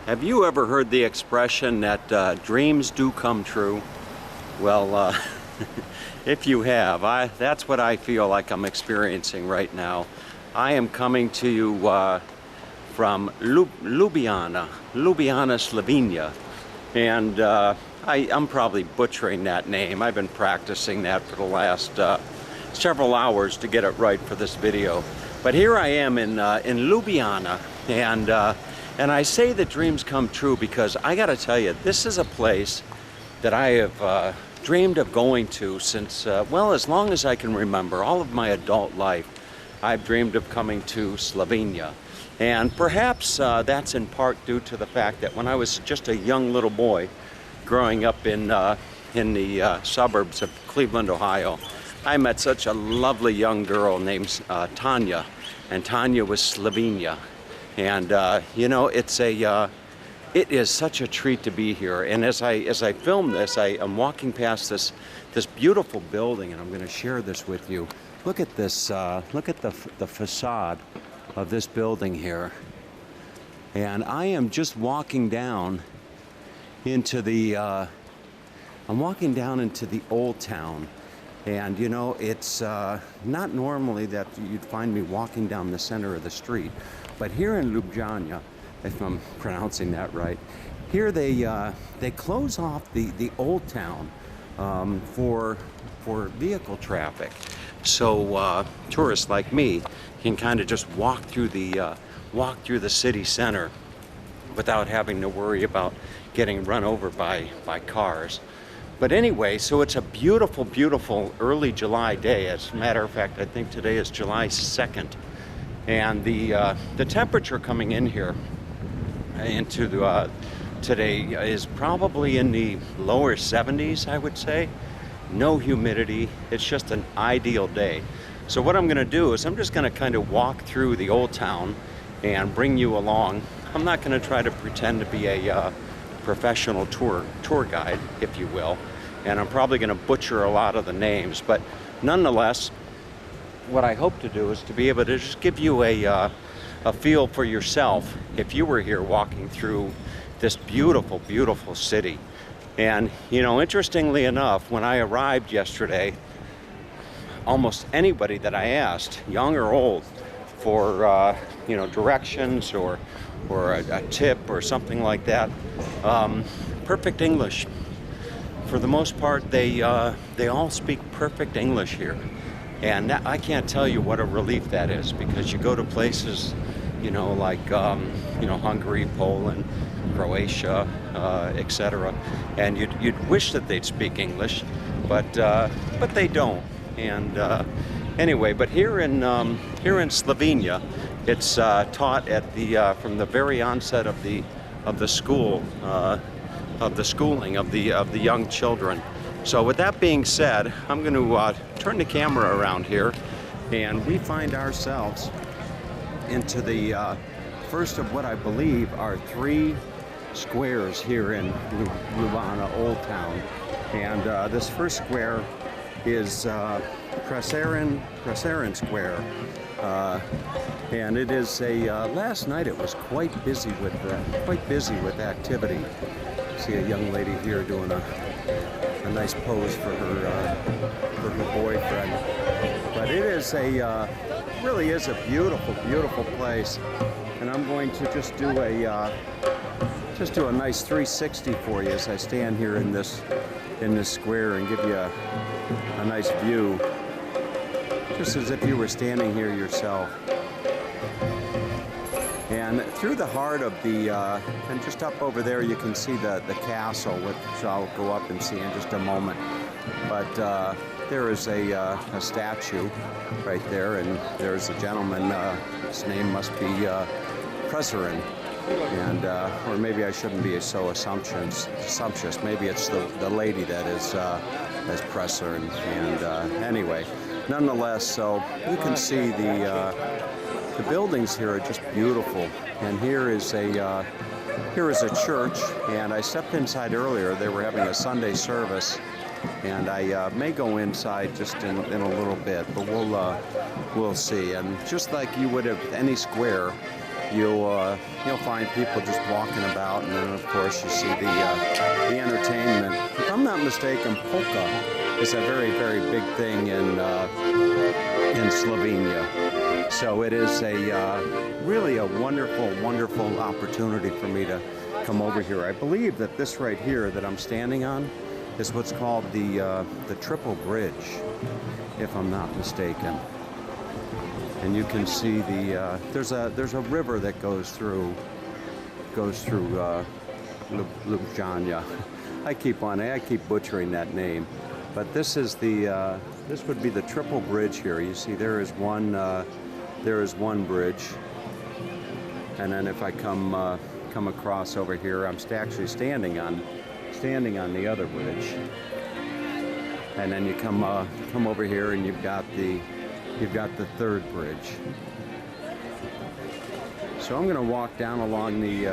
Have you ever heard the expression that dreams do come true? Well, if you have, that's what I feel like I'm experiencing right now. I am coming to you from Ljubljana, Slovenia. And I'm probably butchering that name. I've been practicing that for the last several hours to get it right for this video. But here I am in Ljubljana, and I say that dreams come true because I gotta tell you, this is a place that I have dreamed of going to since, well, as long as I can remember. All of my adult life, I've dreamed of coming to Slovenia. And perhaps that's in part due to the fact that when I was just a young little boy growing up in the suburbs of Cleveland, Ohio, I met such a lovely young girl named Tanya, and Tanya was Slovenia. And you know, it is such a treat to be here. And as I film this, I'm walking past this beautiful building, and I'm going to share this with you. Look at this. Look at the facade of this building here. And I am just walking down into the. I'm walking down into the old town. And you know, it's not normally that you'd find me walking down the center of the street, but here in Ljubljana, if I'm pronouncing that right, here they close off the old town for vehicle traffic, so tourists like me can kind of just walk through the city center without having to worry about getting run over by cars. But anyway, so it's a beautiful, beautiful early July day. As a matter of fact, I think today is July 2nd. And the temperature coming in here into today is probably in the lower 70s, I would say. No humidity. It's just an ideal day. So what I'm going to do is I'm just going to kind of walk through the old town and bring you along. I'm not going to try to pretend to be a professional tour guide, if you will, and I'm probably going to butcher a lot of the names, but nonetheless, what I hope to do is to be able to just give you a feel for yourself if you were here walking through this beautiful, beautiful city. And you know, interestingly enough, when I arrived yesterday, almost anybody that I asked, young or old, for you know, directions or a tip or something like that, perfect English. For the most part, they all speak perfect English here, and I can't tell you what a relief that is, because you go to places, you know, like you know, Hungary, Poland, Croatia, etc., and you'd wish that they'd speak English, but they don't. And anyway, but here in Slovenia, it's taught at from the very onset of the schooling of the young children. So with that being said, I'm going to turn the camera around here, and we find ourselves into the first of what I believe are 3 squares here in Ljubljana Old Town. And this first square is Preseren Square, and it is last night it was quite busy with activity. See a young lady here doing a nice pose for her boyfriend. But it is really is a beautiful, beautiful place, and I'm going to just do a nice 360 for you as I stand here in this square and give you a nice view, just as if you were standing here yourself. And through the heart of and just up over there, you can see the castle, which I'll go up and see in just a moment. But there is a statue right there, and there's a gentleman. His name must be Preseren. And or maybe I shouldn't be so assumptuous. Maybe it's the lady that is Preseren. And anyway, nonetheless, so you can see the buildings here are just beautiful. And here is a church. And I stepped inside earlier. They were having a Sunday service, and I may go inside just in a little bit, but we'll see. And just like you would have any square, you'll find people just walking about, and then of course you see the entertainment. If I'm not mistaken, polka is a very, very big thing in Slovenia. So it is really a wonderful, wonderful opportunity for me to come over here. I believe that this right here that I'm standing on is what's called the Triple Bridge, if I'm not mistaken. And you can see there's a river that goes through Ljubljana. I keep butchering that name, but this is this would be the Triple Bridge here. You see, there is one bridge, and then if I come across over here, I'm actually standing on the other bridge, and then you come over here, and you've got the third bridge. So I'm going to walk down along the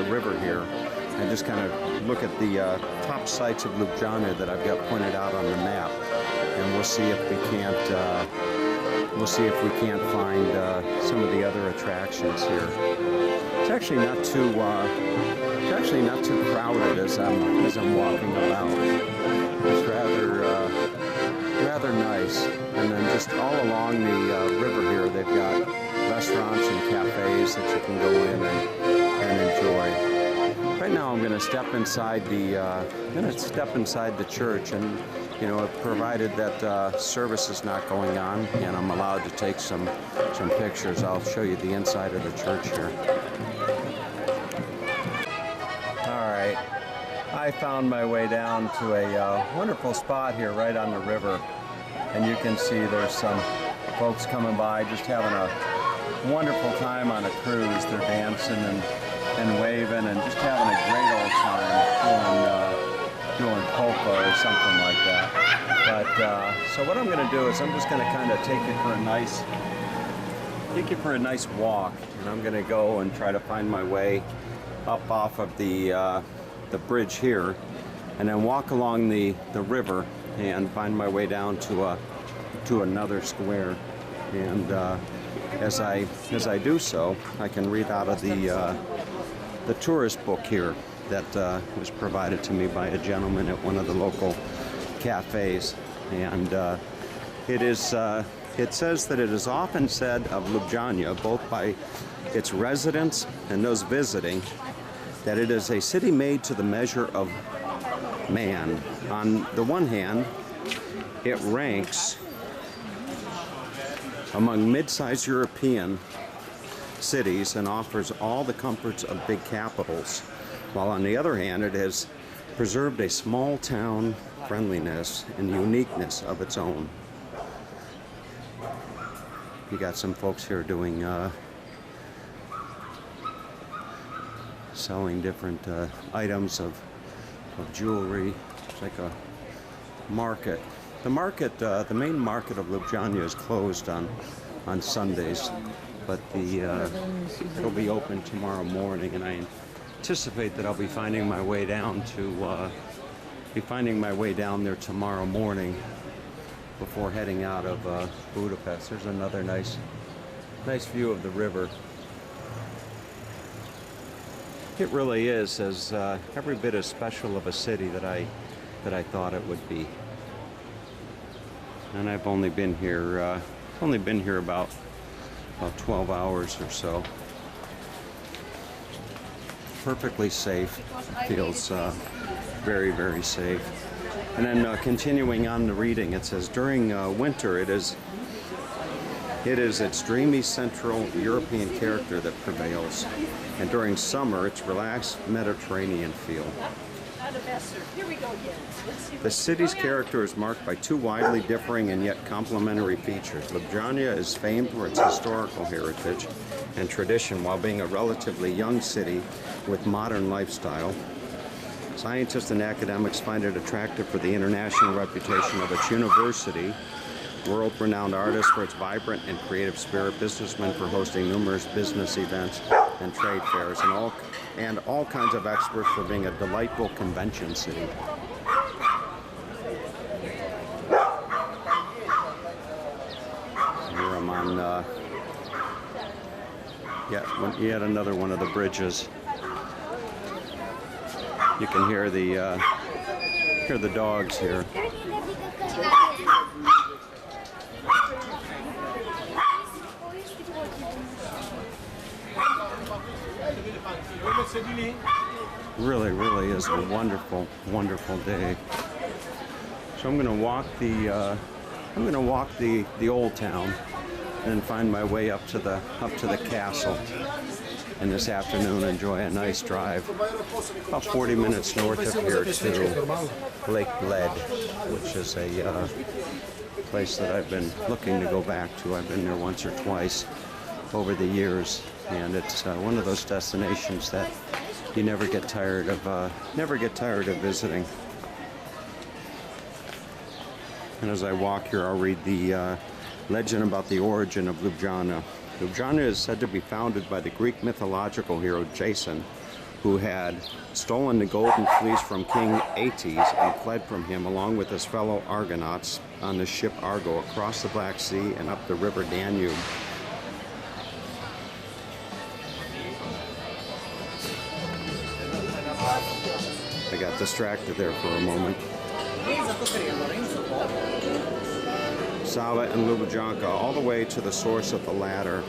river here, and just kind of look at the top sites of Ljubljana that I've got pointed out on the map, and we'll see if we can't find some of the other attractions here. It's actually not too crowded as I'm walking about. It's rather nice. And then just all along the river here, they've got restaurants and cafes that you can go in and enjoy. Right now, I'm going to step inside the church, and provided that service is not going on and I'm allowed to take some pictures, I'll show you the inside of the church here. All right, I found my way down to a wonderful spot here right on the river, and you can see there's some folks coming by just having a wonderful time on a cruise. They're dancing and waving and just having a great old time doing polka or something like that. But so what I'm going to do is I'm just going to kind of take you for a nice walk, and I'm going to go and try to find my way up off of the bridge here, and then walk along the river and find my way down to another square. And as I do so, I can read out of the tourist book here that was provided to me by a gentleman at one of the local cafes, and it says that it is often said of Ljubljana, both by its residents and those visiting, that it is a city made to the measure of man. On the one hand, it ranks among mid-sized European cities and offers all the comforts of big capitals, while on the other hand, it has preserved a small town friendliness and uniqueness of its own. You got some folks here doing selling different items of jewelry. It's like a market. The main market of Ljubljana is closed on Sundays, but it'll be open tomorrow morning, and I anticipate that I'll be finding my way down there tomorrow morning before heading out of Budapest. There's another nice view of the river. It really is every bit as special of a city that I thought it would be. And I've only been here about 12 hours or so. Perfectly safe. Feels very, very safe. And then continuing on the reading, it says during winter it is its dreamy Central European character that prevails, and during summer its relaxed Mediterranean feel. The city's character is marked by two widely differing and yet complementary features. Ljubljana is famed for its historical heritage and tradition while being a relatively young city with modern lifestyle. Scientists and academics find it attractive for the international reputation of its university, world-renowned artists for its vibrant and creative spirit, businessmen for hosting numerous business events and trade fairs, and all kinds of experts for being a delightful convention city. Here I'm on Yet another one of the bridges. You can hear the dogs here. Really is a wonderful, wonderful day. So I'm going to walk the old town and find my way up to the castle. And this afternoon enjoy a nice drive about 40 minutes north of here to Lake Bled, which is a place that I've been looking to go back to. I've been there once or twice over the years, and it's one of those destinations that you never get tired of visiting. And as I walk here, I'll read the legend about the origin of Ljubljana. Ljubljana is said to be founded by the Greek mythological hero Jason, who had stolen the golden fleece from King Aetes and fled from him along with his fellow Argonauts on the ship Argo across the Black Sea and up the river Danube. I got distracted there for a moment. Sava and Ljubljana, all the way to the source of the latter.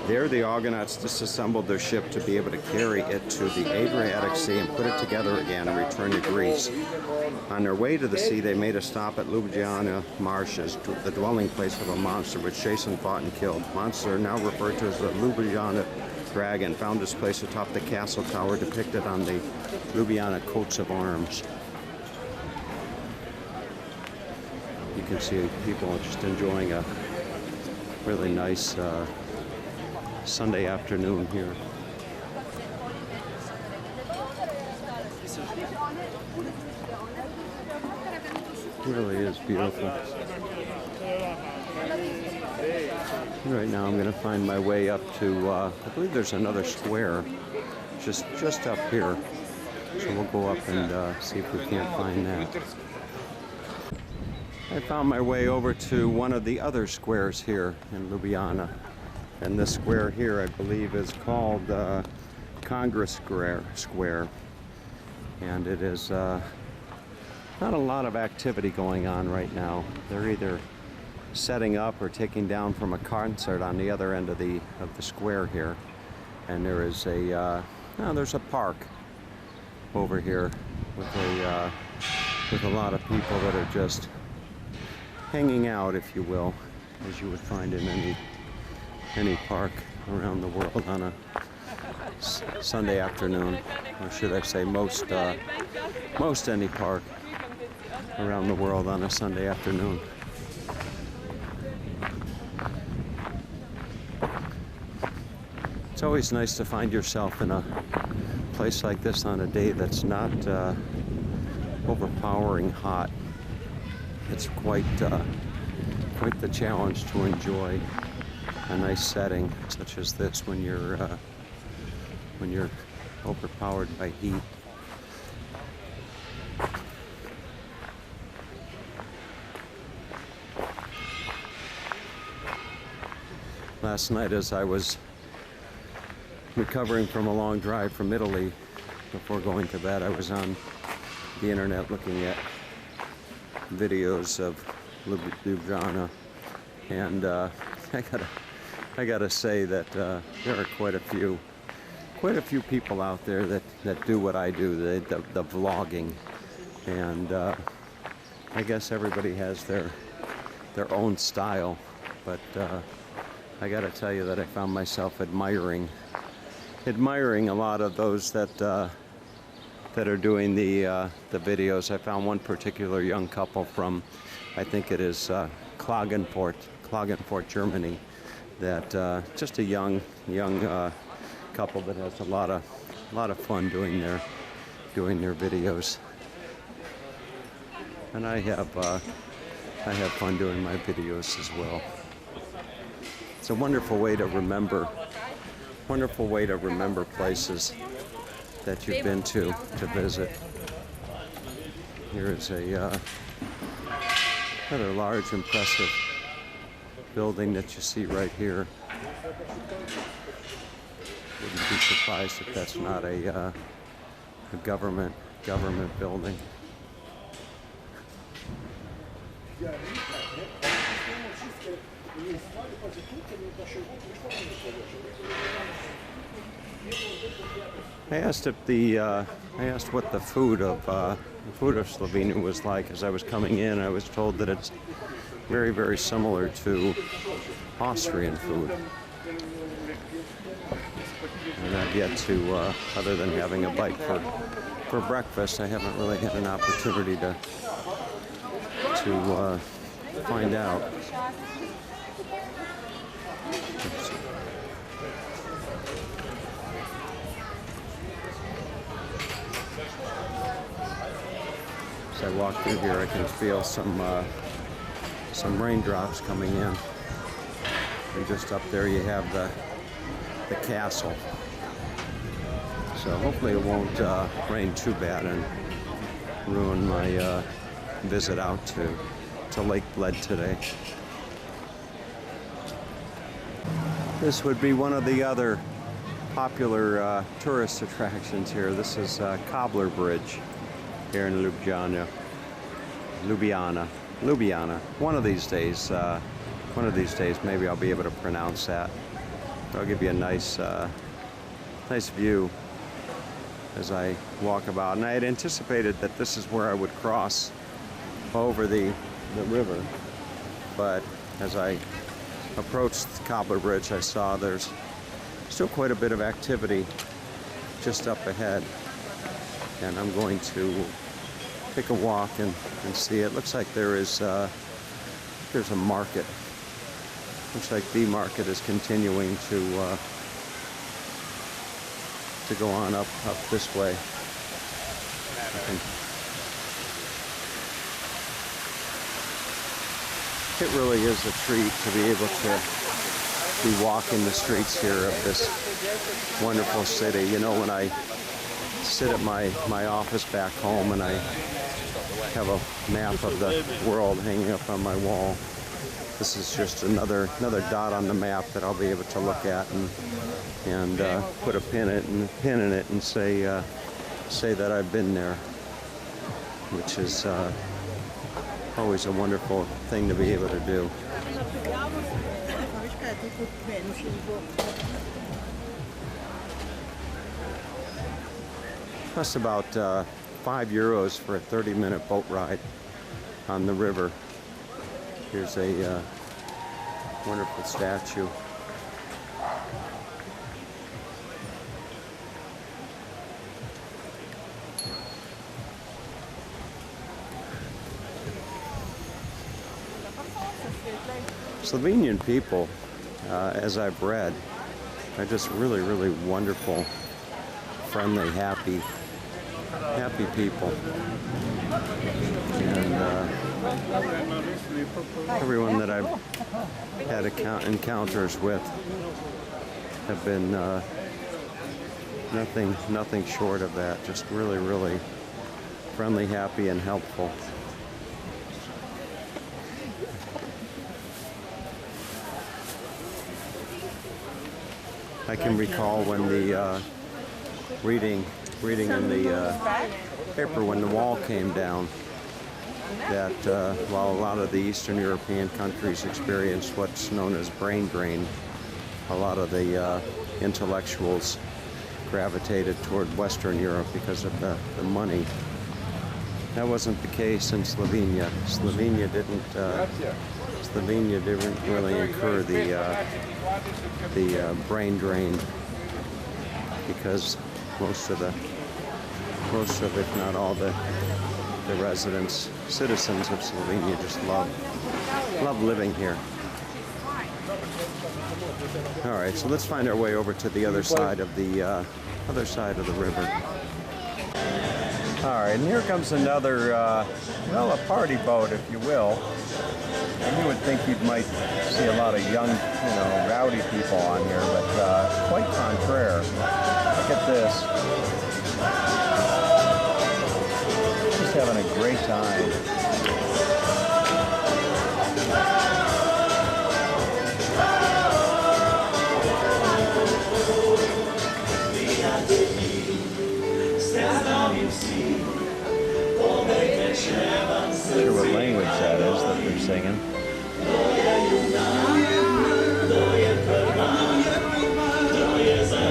There the Argonauts disassembled their ship to be able to carry it to the Adriatic Sea and put it together again and return to Greece. On their way to the sea, they made a stop at Ljubljana marshes, the dwelling place of a monster which Jason fought and killed. Monster, now referred to as the Ljubljana dragon, found its place atop the castle tower depicted on the Ljubljana coats of arms. You can see people just enjoying a really nice Sunday afternoon here. It really is beautiful. Right now I'm going to find my way up to, I believe there's another square just up here. So we'll go up and see if we can't find that. I found my way over to one of the other squares here in Ljubljana. And this square here, I believe, is called Congress Square. And it is not a lot of activity going on right now. They're either setting up or taking down from a concert on the other end of the square here. And there is there's a park over here with a lot of people that are just hanging out, if you will, as you would find in any park around the world on a Sunday afternoon, or should I say most any park around the world on a Sunday afternoon. It's always nice to find yourself in a place like this on a day that's not overpowering hot. It's quite the challenge to enjoy a nice setting such as this when you're overpowered by heat. Last night, as I was recovering from a long drive from Italy before going to bed, I was on the internet looking at videos of Ljubljana, and I gotta say that there are quite a few people out there that do what I do, the vlogging, and I guess everybody has their own style, but I gotta tell you that I found myself admiring a lot of those that are doing the videos. I found one particular young couple from, I think it is Klagenfurt, Germany, that just a young couple that has a lot of fun doing their videos, and I have fun doing my videos as well. It's a wonderful way to remember places that you've been to visit. Here is a rather large, impressive building that you see right here. Wouldn't be surprised if that's not a government building. I asked what the food of Slovenia was like as I was coming in. I was told that it's very, very similar to Austrian food. And I've yet to, other than having a bite for breakfast, I haven't really had an opportunity to find out. As I walk through here, I can feel some raindrops coming in. And just up there, you have the castle. So hopefully it won't rain too bad and ruin my visit out to Lake Bled today. This would be one of the other popular tourist attractions here. This is Cobbler Bridge here in Ljubljana. One of these days, maybe I'll be able to pronounce that. I'll give you a nice view as I walk about. And I had anticipated that this is where I would cross over the river, but as I approached the Cobbler Bridge, I saw there's still quite a bit of activity just up ahead, and I'm going to take a walk and see. It looks like there's a market. Looks like the market is continuing to go on up this way. It really is a treat to be able to be walking the streets here of this wonderful city. You know, when I sit at my office back home and I have a map of the world hanging up on my wall, this is just another dot on the map that I'll be able to look at and put a pin in it and say that I've been there, which is always a wonderful thing to be able to do. Costs about €5 for a 30-minute boat ride on the river. Here's a wonderful statue. Slovenian people, as I've read, are just really, really wonderful, friendly, happy people. And everyone that I've had encounters with have been nothing short of that. Just really, really friendly, happy, and helpful. I can recall when the reading in the paper when the wall came down, that while a lot of the Eastern European countries experienced what's known as brain drain, a lot of the intellectuals gravitated toward Western Europe because of the money. That wasn't the case in Slovenia. Slovenia didn't really incur the brain drain, because most of if not all the citizens of Slovenia just love living here. All right, so let's find our way over to the other side of the river. All right, and here comes another, well, a party boat, if you will. And you would think you might see a lot of young, rowdy people on here, but quite contraire. Look at this. Just having a great time. singing.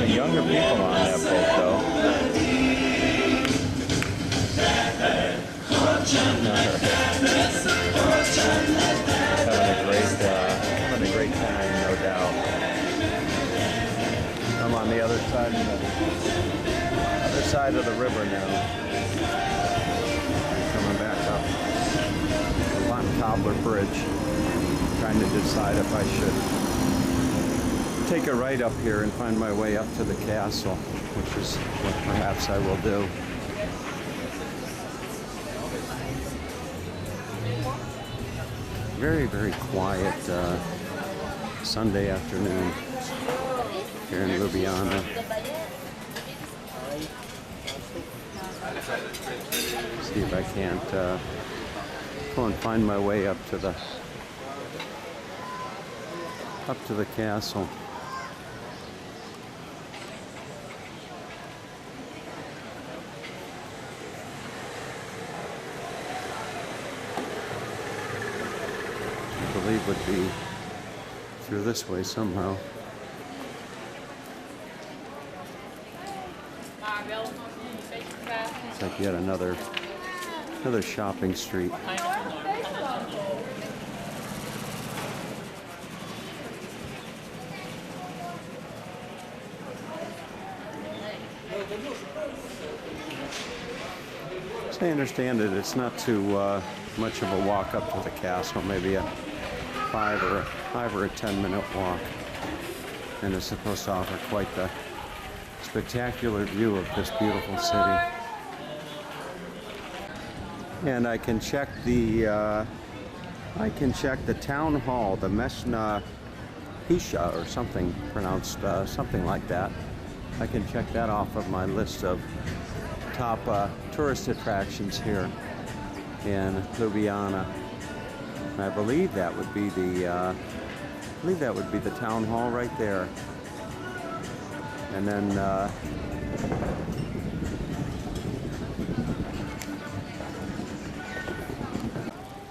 Younger people on that boat, though. Having a great time, no doubt. I'm on the other side of the river now. Coming back up on Cobbler Bridge, trying to decide if I should take a right up here and find my way up to the castle, which is what perhaps I will do. Very, very quiet Sunday afternoon here in Ljubljana. See if I can't go and find my way up to the castle. I believe would be through this way somehow. It's like yet another shopping street. As I understand it, it's not too much of a walk up to the castle, maybe a 5 or a 10-minute walk, and it's supposed to offer quite the spectacular view of this beautiful city. And I can check the town hall, the Meshna Pisha or something pronounced something like that. I can check that off of my list of top tourist attractions here in Ljubljana. And I believe that would be the town hall right there. And then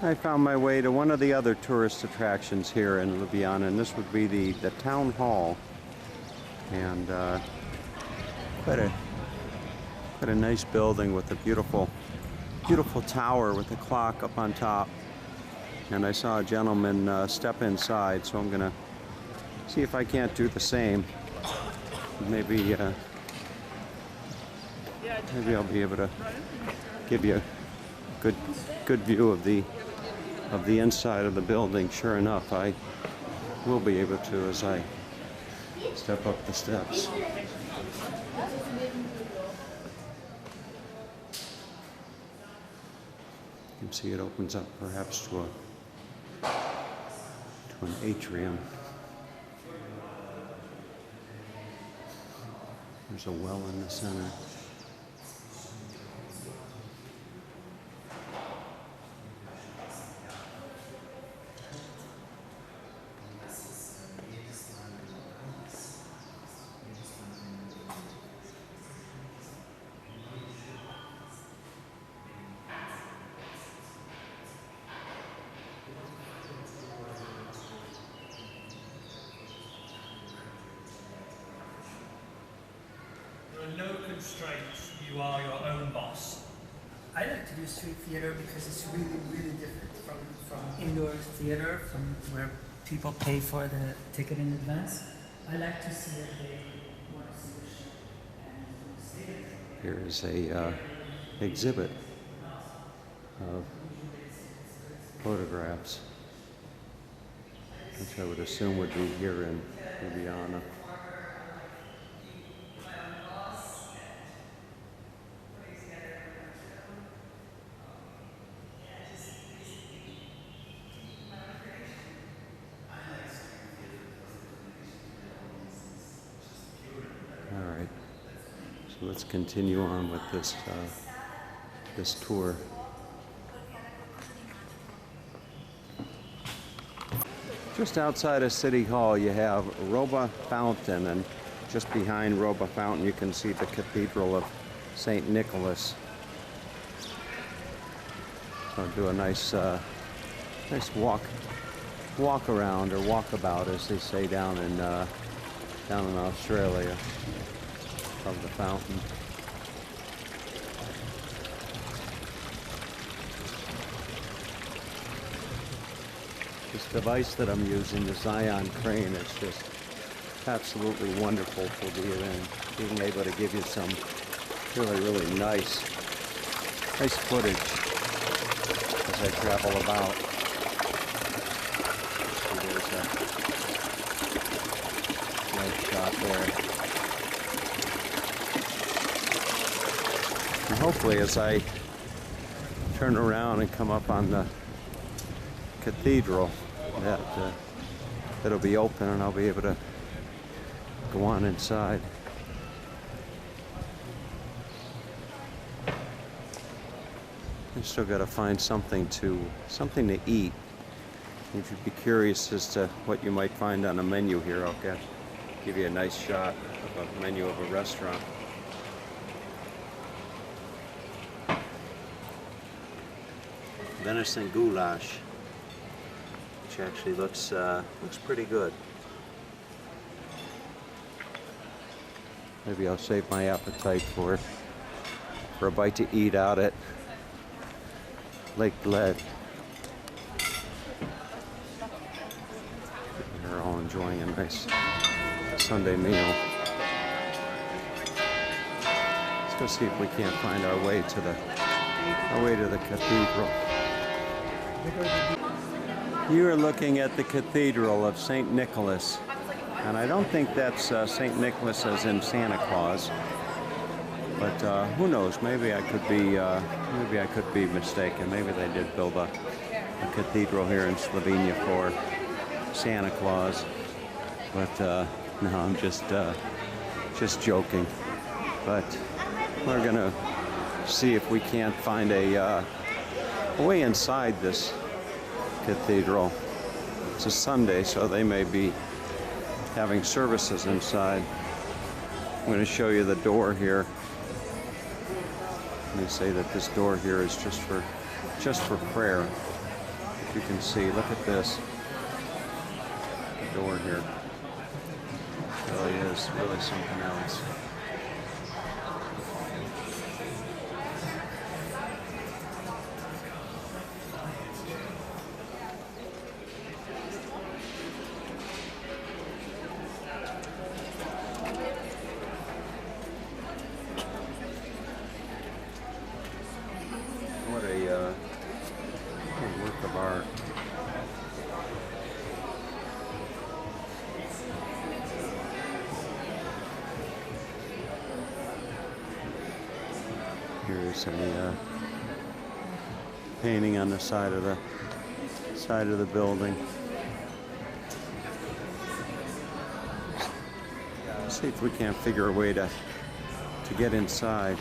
I found my way to one of the other tourist attractions here in Ljubljana, and this would be the town hall. And quite a nice building with a beautiful tower with a clock up on top. And I saw a gentleman step inside, so I'm gonna see if I can't do the same. Maybe I'll be able to give you a good view of the inside of the building. Sure enough, I will be able to as I step up the steps. You can see it opens up perhaps to an atrium. There's a well in the center. No constraints, you are your own boss. I like to do street theater because it's really, really different from indoor theater, from where people pay for the ticket in advance. I like to see that they want to see the show and stay there. Here is a exhibit of photographs, which I would assume would be here in Ljubljana. So let's continue on with this tour. Just outside of City Hall, you have Roba Fountain, and just behind Roba Fountain, you can see the Cathedral of St. Nicholas. So I'll do a nice Nice walk around, or walkabout as they say down in Australia, of the fountain. This device that I'm using, the Zion crane, is just absolutely wonderful for being able to give you some really nice footage as I travel about. See, there's a nice shot there. And hopefully as I turn around and come up on the cathedral, that it'll be open and I'll be able to go on inside. I still got to find something to eat. If you'd be curious as to what you might find on a menu here, I'll give you a nice shot of a menu of a restaurant. Venison goulash, which actually looks pretty good. Maybe I'll save my appetite for a bite to eat out at Lake Bled. They're all enjoying a nice Sunday meal. Let's go see if we can't find our way to the cathedral. You are looking at the Cathedral of St. Nicholas, and I don't think that's St. Nicholas as in Santa Claus, but who knows? Maybe I could be mistaken. Maybe they did build a cathedral here in Slovenia for Santa Claus, but no, I'm just joking. But we're gonna see if we can't find a way inside this cathedral. It's a Sunday, so they may be having services inside. I'm going to show you the door here. Let me say that this door here is just for prayer. If you can see, look at this. The door here really is really something else. What a work of art. Here's a painting on the side of the building. Let's see if we can't figure a way to get inside.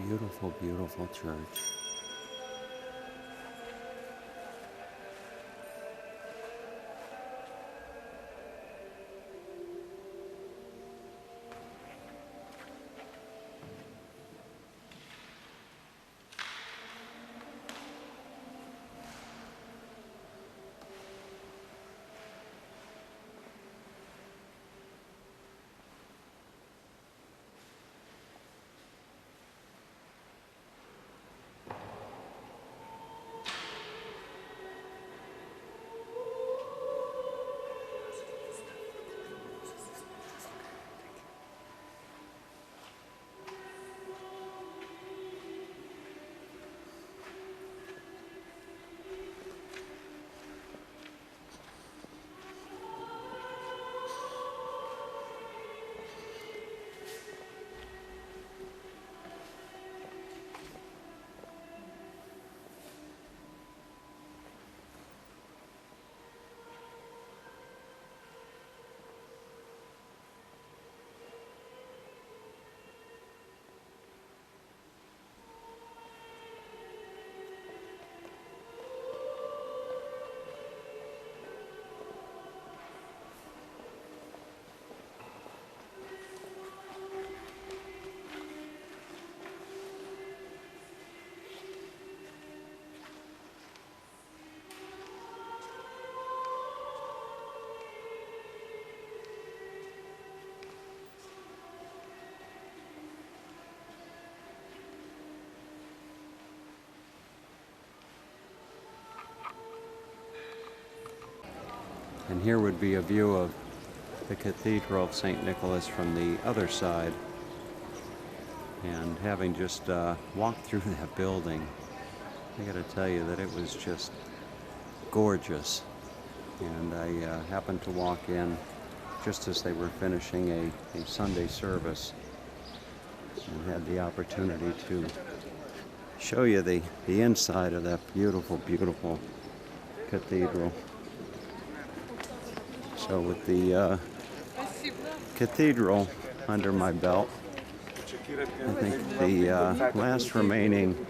Beautiful, beautiful church. And here would be a view of the Cathedral of St. Nicholas from the other side. And having just walked through that building, I gotta tell you that it was just gorgeous. And I happened to walk in just as they were finishing a Sunday service and had the opportunity to show you the inside of that beautiful, beautiful cathedral. So with the cathedral under my belt, I think the last remaining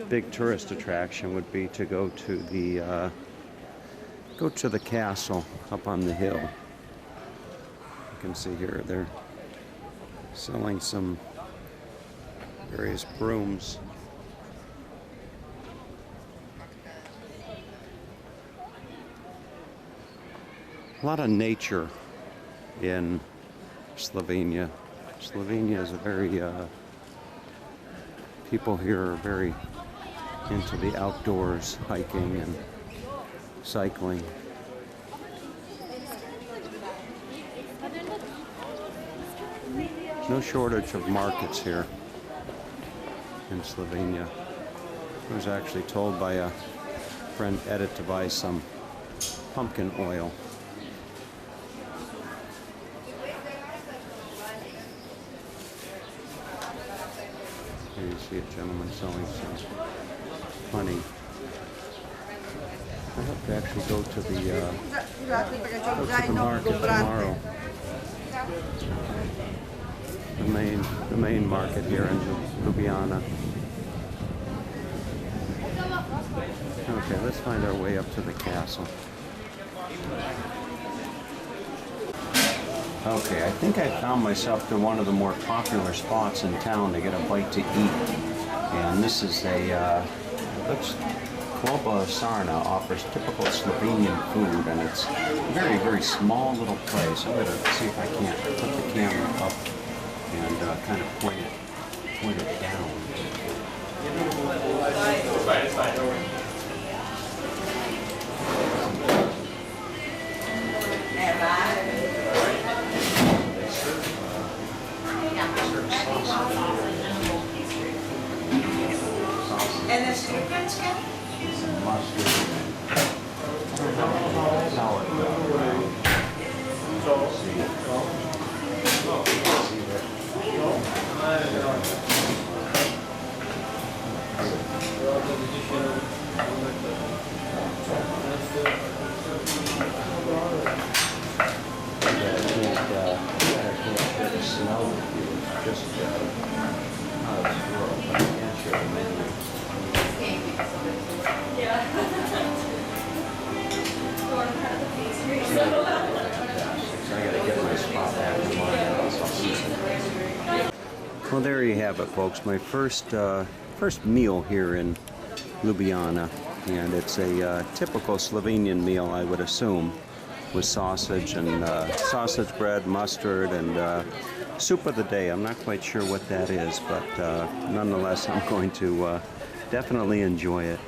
big tourist attraction would be to go to the castle up on the hill. You can see here they're selling some various brooms. A lot of nature in Slovenia. Slovenia is a very, people here are very into the outdoors, hiking and cycling. No shortage of markets here in Slovenia. I was actually told by a friend Edit to buy some pumpkin oil. Here you see a gentleman selling some honey. I hope to actually go to the market tomorrow. The main market here in Ljubljana. Okay, let's find our way up to the castle. Okay, I think I found myself to one of the more popular spots in town to get a bite to eat. And this is Cobbler Sarna offers typical Slovenian food, and it's a very, very small little place. I'm going to see if I can't put the camera up and kind of point it down. En een stukje? I gotta get my spot back in line. Well, there you have it, folks. My first meal here in Ljubljana, and it's a typical Slovenian meal, I would assume, with sausage and sausage bread, mustard, and soup of the day. I'm not quite sure what that is, but nonetheless, I'm going to definitely enjoy it.